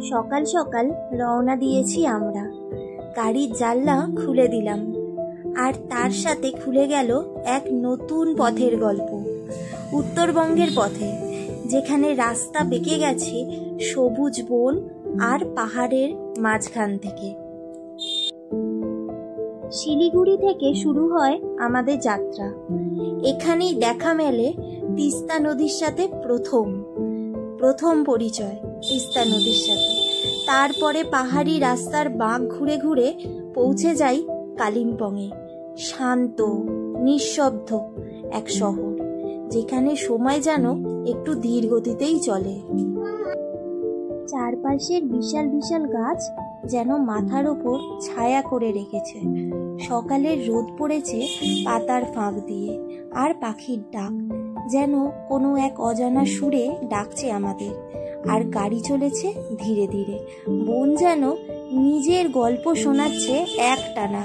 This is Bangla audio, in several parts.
সকাল সকাল রওনা দিয়েছি আমরা। গাড়ির জানলা খুলে দিলাম, আর তার সাথে খুলে গেল এক নতুন পথের গল্প। উত্তরবঙ্গের পথে, যেখানে রাস্তা বেঁকে গেছে সবুজ বন আর পাহাড়ের মাঝখান থেকে। শিলিগুড়ি থেকে শুরু হয় আমাদের যাত্রা। এখানেই দেখা মেলে তিস্তা নদীর সাথে প্রথম পরিচয় তিস্তা নদীর সাথে। তারপরে পাহাড়ি রাস্তার বাঁক ঘুরে ঘুরে পৌঁছে যাই কালিম্পংয়ে। শান্ত নিঃশব্দ এক শহর, যেখানে সময় যেন একটু ধীর গতিতেই চলে। চারপাশের বিশাল বিশাল গাছ যেন মাথার ওপর ছায়া করে রেখেছে। সকালের রোদ পড়েছে পাতার ফাঁক দিয়ে, আর পাখির ডাক যেন কোনো এক অজানা সুরে ডাকছে আমাদের। আর গাড়ি চলেছে ধীরে ধীরে, বন যেন নিজের গল্প শোনাচ্ছে একটানা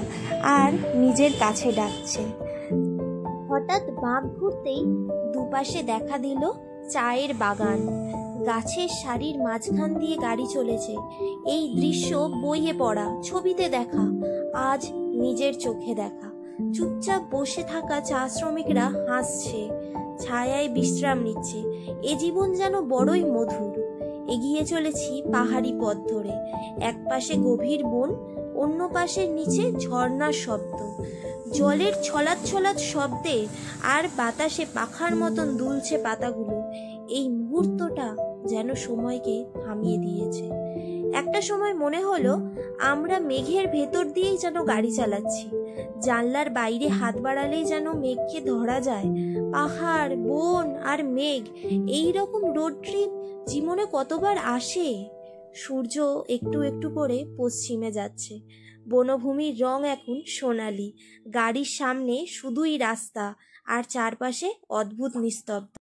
আর নিজের কাছে ডাকছে। হঠাৎ বাঁক ঘুরতেই দুপাশে দেখা দিল চায়ের বাগান। গাছের সারির মাঝখান দিয়ে গাড়ি চলেছে। এই দৃশ্য বইয়ে পড়া, ছবিতে দেখা, আজ নিজের চোখে দেখা। চুপচাপ বসে থাকা চা শ্রমিকরা হাসছে, ছায়ায় বিশ্রাম নিচ্ছে। এ জীবন যেন বড়ই মধুর। এগিয়ে চলেছি পাহাড়ি পথ ধরে। এক পাশে গভীর বন, অন্য পাশের নিচে ঝর্ণার শব্দ, জলের ছলাৎ ছলাৎ শব্দে আর বাতাসে পাখার মতন দুলছে পাতাগুলো। এই মুহূর্তটা যেন সময়কে থামিয়ে দিয়েছে। একটা সময় মনে হলো আমরা মেঘের ভেতর দিয়েই যেন গাড়ি চালাচ্ছি। জানলার বাইরে হাত বাড়ালেই যেন মেঘকে ধরা যায়। পাহাড়, বন আর মেঘ, এই রকম রোড ট্রিপ জীবনে কতবার আসে। সূর্য একটু একটু করে পশ্চিমে যাচ্ছে। বনভূমির রং এখন সোনালি। গাড়ির সামনে শুধুই রাস্তা, আর চারপাশে অদ্ভুত নিস্তব্ধ।